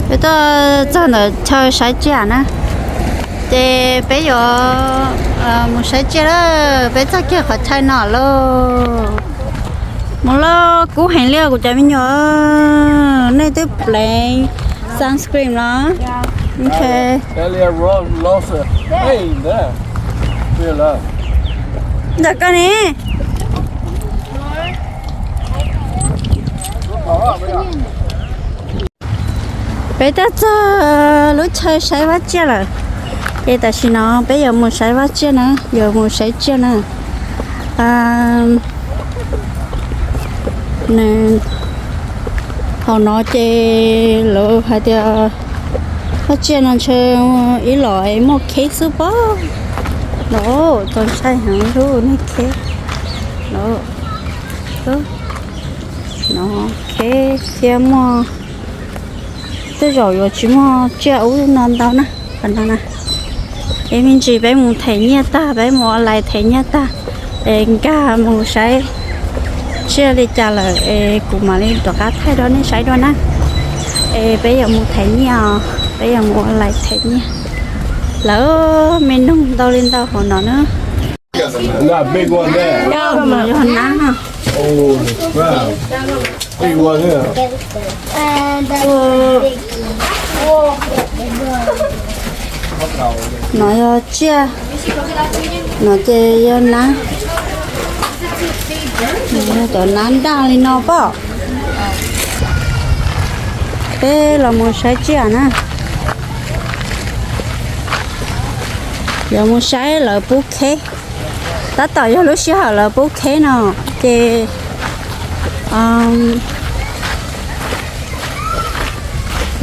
bây giờ giờ nó chơi sấy chè nè thì bây giờ một sấy chè đó bây giờ kia họ chơi nọ luôn một lo cú hành liêu của cha mình nhớ này tiếp lấy sunscreen đó ok được cái này bây giờ lúc chơi sấy vắt chia rồi bây giờ xin nó bây giờ muốn sấy vắt chia nữa giờ muốn sấy chia nữa nên họ nói chơi lỡ hay là vắt chia nó chơi ý loại một cái super đó tôi sai hẳn luôn này cái đó nó cái mà tôi rồi chỉ mà treo non đâu nè phần nào nè em mình chỉ bé muốn thấy nhá ta bé muốn lại thấy nhá ta em cả muốn sai chưa đi trả lời cũng mà lên tòa cá thay đó nên sai đó nè bây giờ muốn thấy nhá bây giờ muốn lại thấy nhá lỡ mình không đâu lên đâu họ nó nữa that big one there. đâu mà họ nắng hả Oh, wow. Big one here. nói chia nói chơi nắng cho nắng đang lên nó bỏ đây là một trái chia nè giờ một trái là bouquet ta tỏi cho lúc xưa là bouquet nào thì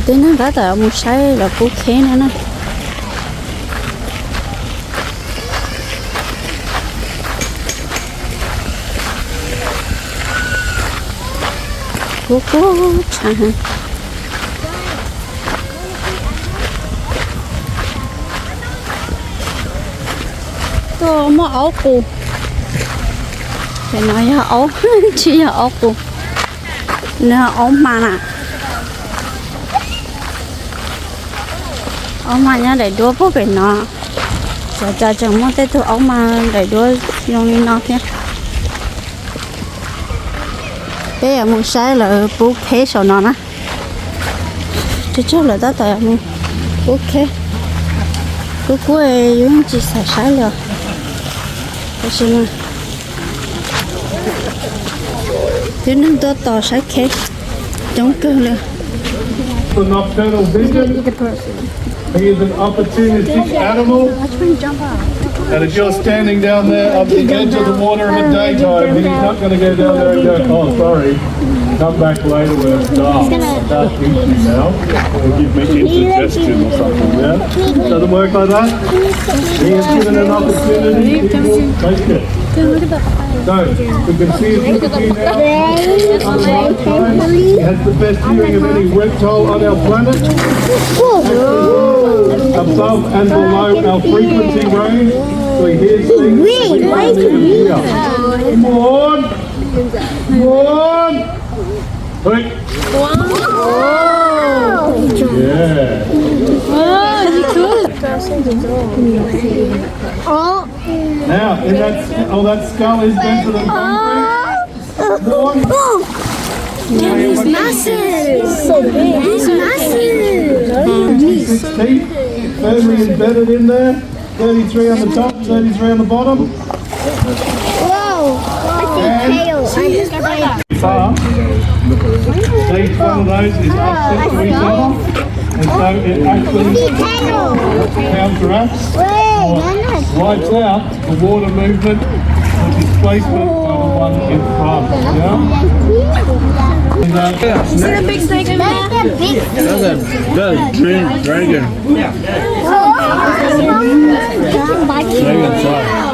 thế nó đã tỏi một trái là bouquet nữa nè cô chẳng tôi mua áo cô phải nói là áo chỉ là áo cô nó áo mà nè áo mà nhá để đua bố về nó cho chẳng mua tới tôi áo mà để đua用đi nó thế bây giờ một sai là bố khé sầu nó nè chứ là ta tại một bố khé bố quê dùng chỉ sai rồi cái gì mà thế nên tôi tỏ sai khé chống cơ luôn He is an opportunistic animal, and if you're standing down there on the edge of the water in the daytime, then he's not going to go down there and go, oh, sorry, come back later when it's dark. I can't eat you now. Or give me indigestion or something, yeah? Doesn't work like that? He is given an opportunity, he will take it. So, we can see his looking now. On the right side, he has the best hearing of any reptile on our planet. Above and below our frequency range, so he hears things we can't even hear. Come on! Come on! Quick! Yeah! Now, in that skull is denser than concrete. He's massive! So big! He's massive! 6 teeth, 30 embedded in there, 33 on the top, 33 on the bottom. Whoa! That's his tail. Far. Each one of those is offset to each other, and so it actually counteracts or wipes out the water movement and displacement of the one in front. Yeah? Is there a big snake in there? That's a dragon. Dragon size.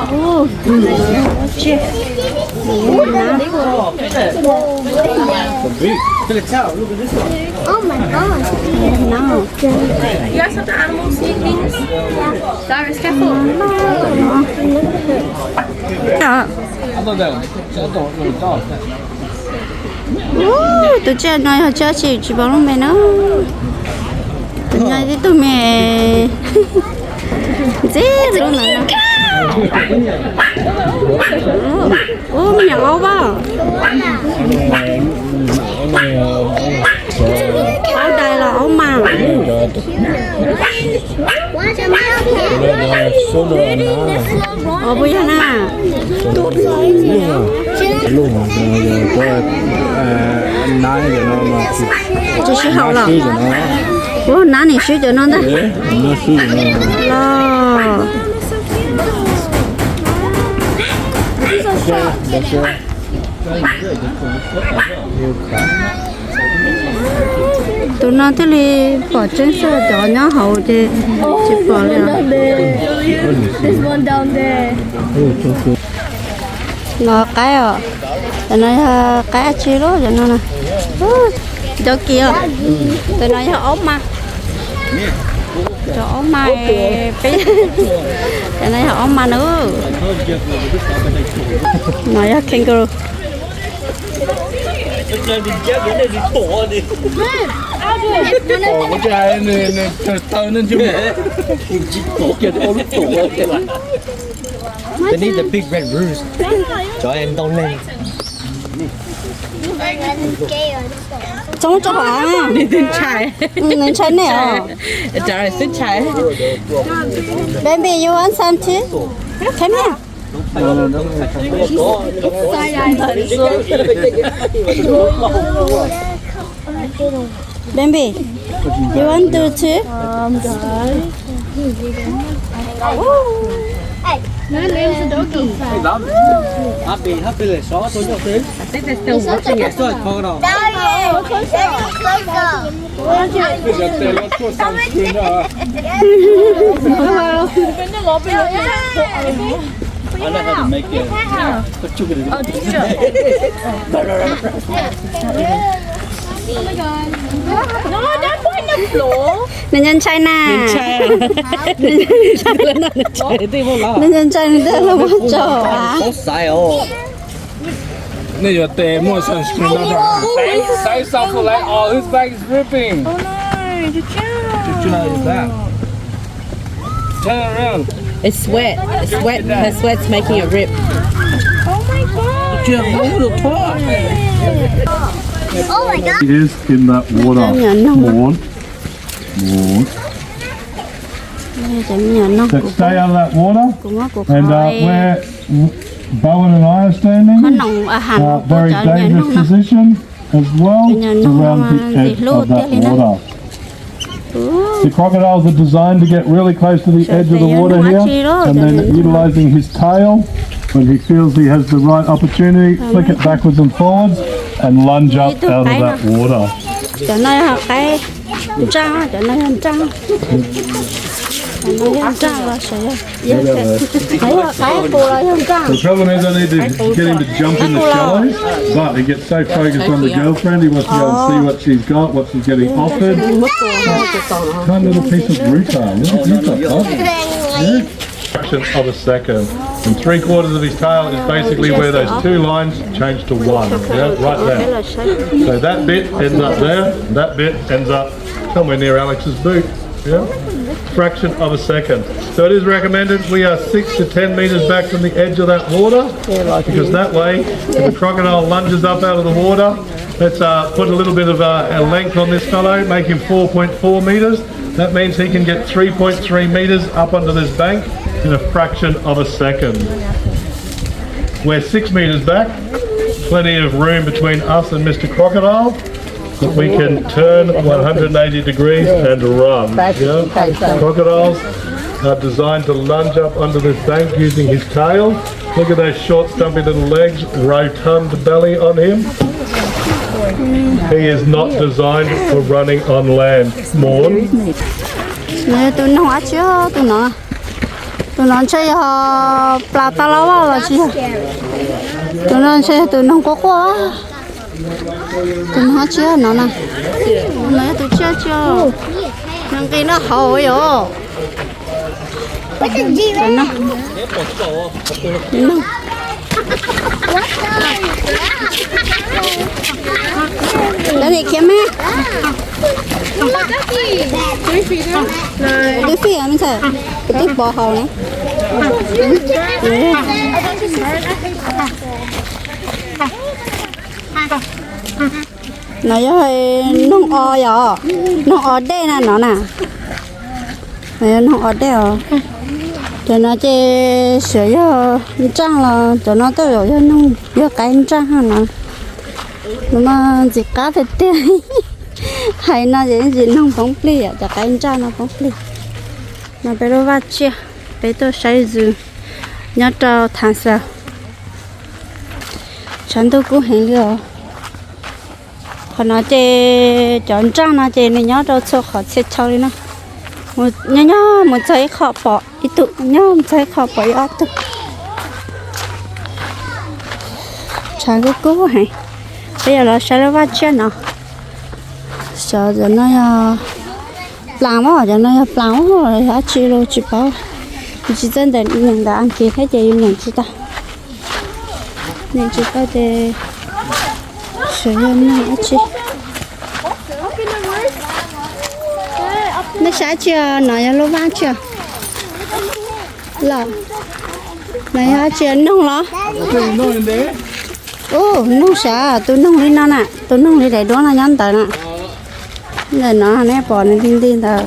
Big. Oh my god. no You guys have the animals see things? Yeah. Cyrus, careful. tôi chơi nói họ chơi chỉ bảo lúc mày nó Này thì tụi mẹ dễ luôn nè. Ô nhỏ quá. Ở đây là ống màng. Bây giờ nè. Chỉ sử hậu là. Ủa, nãy này sử cho nó đó. Lo. Tụi nó thế thì bỏ trên xe cho nó hậu thì chỉ bỏ lại. There's one down there. Nó cái à, tụi nó cái chi đó cho nó nè. Cho kia, tụi nó ốm mà. Cho ốm mà, tụi nó ốm mà nữa. Nó là kangaroo. Cái trai này tao nên chứ. They need the big red roost. Cho em đông lên. Chống cho hả? Nên trai. Nên trai nè à? Trời xin trai. Baby, you want some too? Come here. Baby, you want to too? Happy là xóa tôi cho tới. This is still watching it. Xóa con đâu. I know how to make it. But you can do it. Oh my god. No, don't put in the floor. Nên nhân trai nè. Nên nhân trai nên là một chỗ à? Xóa sai oh. Này giờ tè mua sunscreen đó. Say something like, oh, his bag is ripping. Oh no, the child. What is that? Turn around. It's sweat. It's sweat. Her sweat's making it rip. Oh my god. You have a little toy. Oh my god. It is in that water. Morn. So stay out of that water. And where Bowen and I are standing, very dangerous position as well, around the edge of that water. The crocodiles are designed to get really close to the edge of the water here, and then utilising his tail, when he feels he has the right opportunity, flick it backwards and forwards, and lunge up out of that water. Cho nó cái trăng, cho nó trăng. The problem is I need to get him to jump in the shallows, but he gets so focused on the girlfriend, he wants to go and see what she's got, what she's getting offered. Tiny little piece of rutile. Look, you've got that. Fraction of a second. And 3/4 of his tail is basically where those two lines change to one. Yeah, right there. So that bit ends up there, and that bit ends up somewhere near Alex's boot. Yeah. Fraction of a second. So it is recommended we are 6 to 10 meters back from the edge of that water, because that way, if the crocodile lunges up out of the water, let's put a little bit of a length on this fellow, make him 4.4 meters. That means he can get 3.3 meters up onto this bank in a fraction of a second. We're 6 meters back, plenty of room between us and Mr. Crocodile, that we can turn 180 degrees and run. Yeah? Crocodiles are designed to lunge up onto this bank using his tail. Look at those short, stumpy little legs, rotund belly on him. He is not designed for running on land. Morn. Tụi nó chơi plata lao là chi? Tụi nó chơi tụi nó có quá. Tụi nó chơi nó nè. Nó tụi chơi chưa? Những cái nó hậu rồi. Tụi nó. Đó thì kiếm á. Đứa phi à mình sợ. Cái tiếp bò hầu này. Nó hơi nông o giờ, nông o đây nè nó nè. Này nông o đây à. Cho nó chơi sửa cho trang là cho nó tới rồi cho nông cho cái trang hàng nó. Mà chỉ cá thì tiền. Hay nó gì nông phóng pli à, cho cái trang nó phóng pli. Mà bây giờ vắt chia, bây giờ sai dư, nhớ cho thằng sao. Chẳng tôi cũng hình rồi. Còn nó chơi chọn trang nó chơi này nhớ cho số họ sẽ cho đi nó. Nhớ một giấy khó bỏ, ít tụ nhớ một giấy khó bỏ ít tụ. Chẳng có cố hay. Bây giờ là sẽ là vắt chia nào. Sợ cho nó làm á, cho nó làm rồi hả chị luôn chị bảo. Chị真的nhận đã ăn kia thấy chị nhận chị ta. Nên chị có thể sử dụng nó chị. Nó sẽ chưa nói là lô vang chưa? Là này hả chị nông lo? Nông đấy. Ô nông sẽ tôi nông đi nó nè, tôi nông đi để đó là nhắn tới nè. Nên nó này bỏ nên tin tin thôi.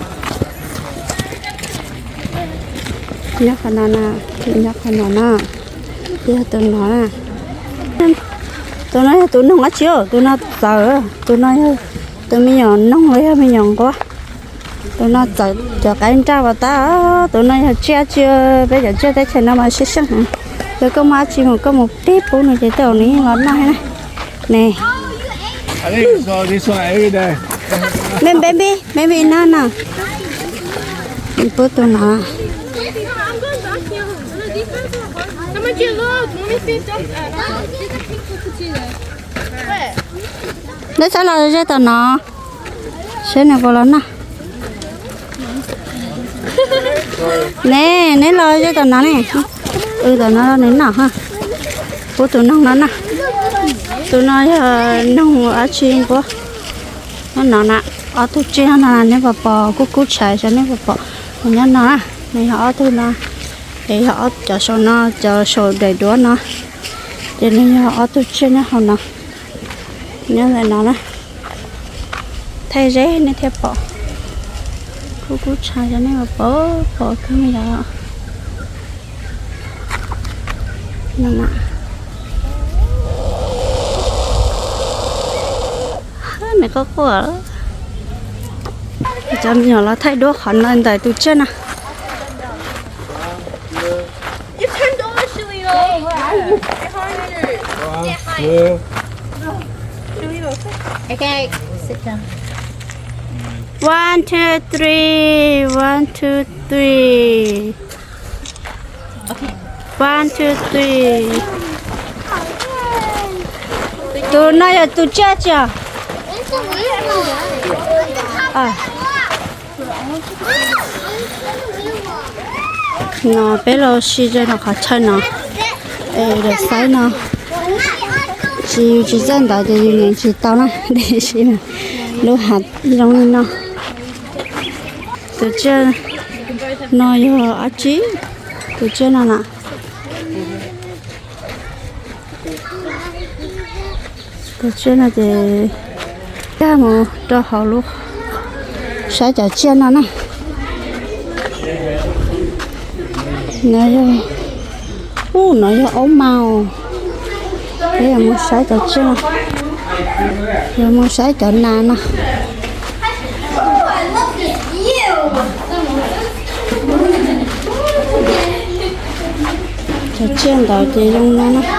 Nhắc con nó nè, nhắc con nó nè. Bây giờ tôi nói nè. Tôi nói tôi nông á chưa, tôi nói sợ, tôi nói tôi mới nhon nông lấy mới nhon quá. Tôi nói sợ cho cái anh trai vào ta, tôi nói chưa chưa bây giờ chưa thấy chuyện nào mà sẽ xong hả? Rồi có má chỉ một có một tiếp của nó chỉ tàu này nó này nè. I think it's all this one every day. Baby nó nè. Bố tôi nè. Đấy sao là cái tao nó. Sẽ này vào lần nè. Nè, nè lo cho tao nó nè. Tao nó nè nè ha. Bố tôi nông nè. Tôi nói nông ở trên quá. Nó nè. Ở tôi trên nó nè bà cú chạy cho nó bà. Nhớ nó này họ tôi nó. Để họ cho số nó cho số đầy đủ nó. Để nên họ tôi trên nó không nè. Nhớ lại nó nè. Thay giấy này theo bỏ. Cú chạy cho nó bỏ cái này đó. Nè nè. Mẹ có quả cho nhỏ là thay đổi khả năng tại tụi chân à. Okay, sit down. 1, 2, 3. 1, 2, 3. 1, 2, 3. Tụi nó là tụi chết chưa? Nó bé lo xí cho nó khó chơi nó. Để sai nó. Chỉ dân đó thì mình chỉ tao nó để xí mà. Lúc hạt giống nó. Tụi chơi nó vô ở chí. Tụi chơi nó nè. Tụi chơi nó thì cái mà cho họ luôn. Sẽ cho chơi nó nè. Nó vô. Nó vô ống màu. Đây là một sái cho chơi. Rồi một sái cho nà nè. Cho chơi đó thì trong nó nè.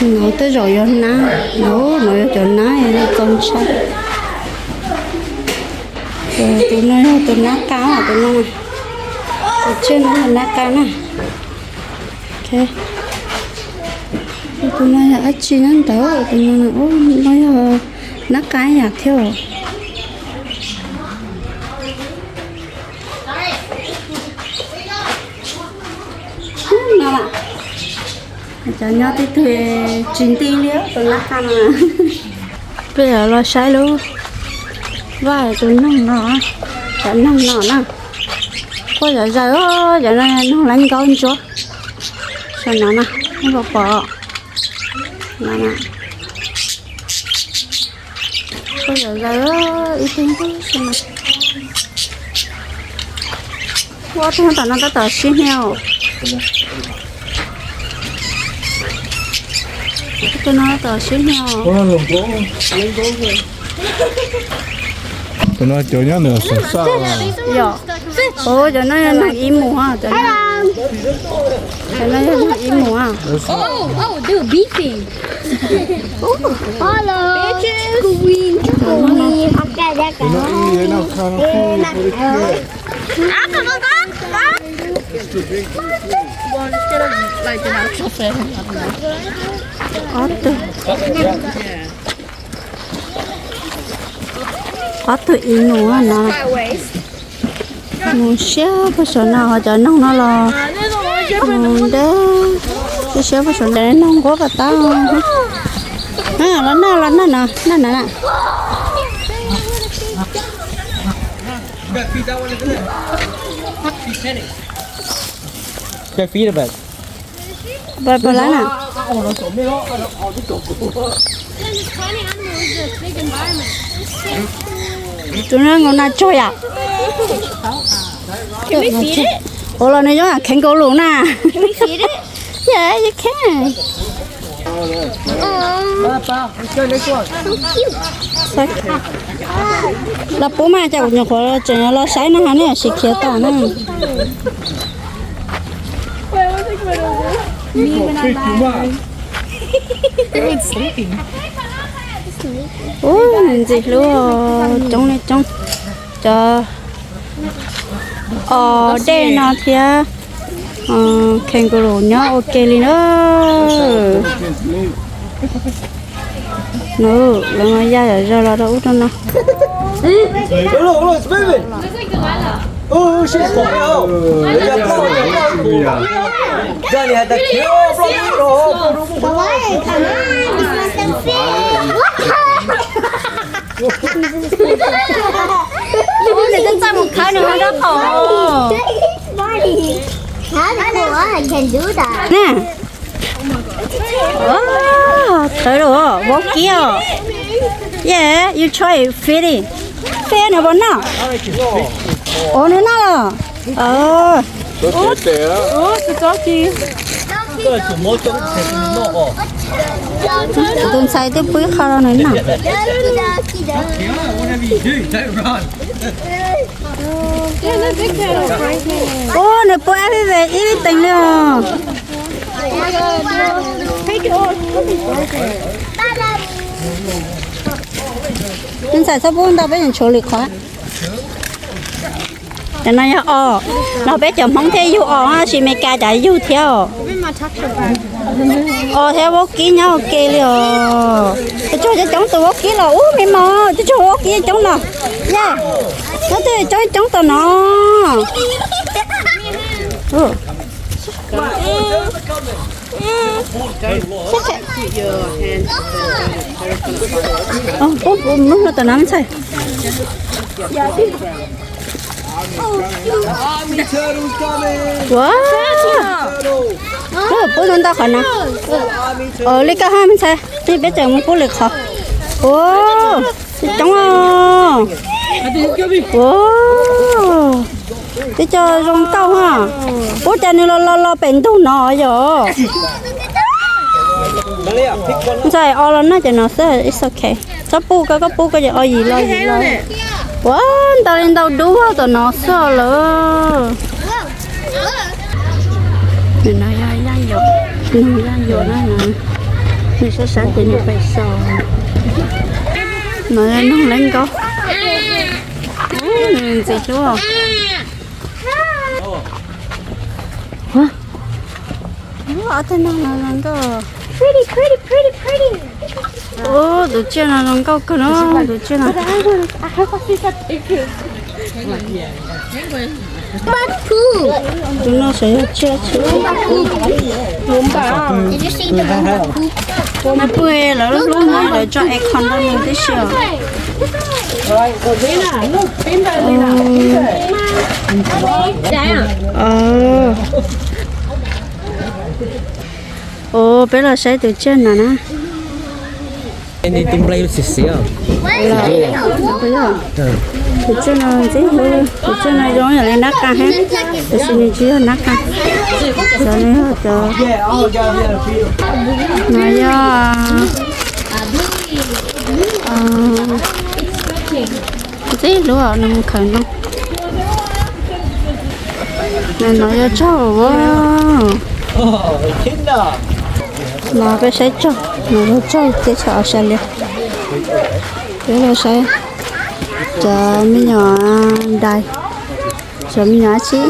Nó tới rồi vô ná. Nó vô cho ná thì con sao. Rồi tụi nó cao à tụi nó nè. Tụi chơi nó là ná cao nè. Ok. Tụi nó là chi nó đỡ. Tụi nó là ná cái nhạc theo. Nó là cho nhau thì thuê chín tiền liễu tôi lắc khăn mà bây giờ là sai luôn vài tôi nông nọ cho nông nọ nè có giờ giờ giờ này nó lạnh con chúa sao nó nè nó bỏ nè nè có giờ giờ ít tiền thôi sao nè quá tôi tao nó tao xin nhau tôi nói tao xin nhau tôi nói chỗ nhá nữa sao dạ ồ cho nó im mù ha cho nó im mù ha Oh, they're beefing. Hello. Bitches. Queen. Queen. Okay, that's nó y nó khăn có tự in nữa nó muốn xé cái số nào họ cho nó là để cái xé cái số này nó không có vật tao là nè Cái phí là vậy. bà lá nè chúng nó ngon na chơi à Can we feed it? ồ là này giống là khen câu luôn nè Can we feed it? yeah you can là bố mà cháu nhớ khó chơi là sai nó hả nè xịt kia ta nè ôi gì luôn trong này trong cho đây nó thì kangaroo nhá ok đi nữa nữa lần này ra là đâu đó nó Look, it's moving. Oh, she's coming out. Johnny had the kill. để tôi cho một cái nữa đó khổ I can do that. nè thấy rồi bố kia yeah you try feed it feed nó bọn nào ồ nó nào tôi xài tới bữa khá nữa nè ô nó bữa ăn về ít tình luôn tôi xài sao bún tao bây giờ处理khó cho nó nó bé chồng không thấy yêu chỉ mấy cái chạy yêu theo theo bố ký nhau ok liền tôi cho chống từ bố ký là mày mò tôi cho bố ký chống nào nha nó tôi cho chống từ nó bố lúc nó tao nắm say wow bố chúng ta khỏi nào lấy cả hai mình xe đi bé chồng bố lịch khó wow chống wow để cho rong tao ha bố cha này lo bệnh tu nọ rồi sai all nó cho nó sẽ it's okay sắp bố cái gì gì lo quá tao lên tao đú tao nó sợ lỡ mình nói ra vô đó nè mình sẽ sáng thì nó phải sợ mà nó lên có gì chú không hả ở trên đó là có Pretty. ồ tụi trên là nó có cái nó tụi trên là Chúng nó sẽ chết chứ. Did you see the poop? Nó bơi là lúc nó để cho ai con nó mình tí xíu. Ồ, bé là sẽ từ trên nè nè. Ini tumplay sisi ya. Bây giờ từ trên là gì? Từ trên này giống như là nát cá hết. Từ trên này chỉ là nát cá. Giờ này họ cho. Này ya. Gì đúng không? Nó khởi không? Này nó cho cháu quá. Nó cái sẽ cho. Nó cho cái cháu sẽ liền. Cái là sẽ cho mấy nhỏ đây. Cho mấy nhỏ chứ.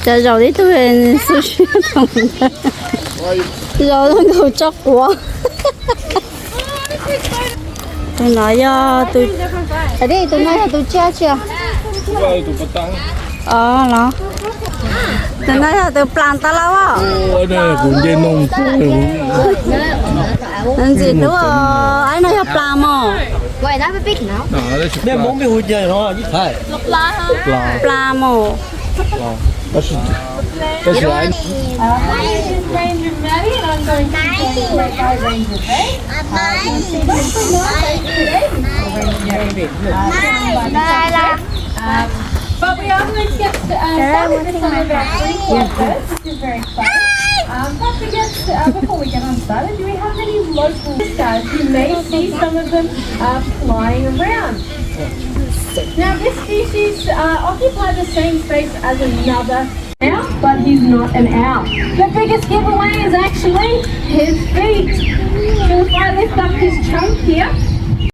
Cho rồi đi tôi về sushi thằng mình. Rồi nó ngồi chóc quá. Tôi nói cho tôi ở đây tôi nói là tôi chết chưa? Nó tôi nói là tôi plan ta lâu á. Đây cũng dây nông. Nên gì đúng rồi, anh nói là plan mà. Wait, that would be now. Đây muốn bị hụt chơi thôi, chứ phải. Plan mà. That's right. My name is Ranger Maddie and I'm going to be the Ranger But we are going to get started with some of our food first, which is very fun. Before we get on started, do we have any local stars? You may see some of them flying around. Now this species occupy the same space as another owl, but he's not an owl. The biggest giveaway is actually his feet. So if I lift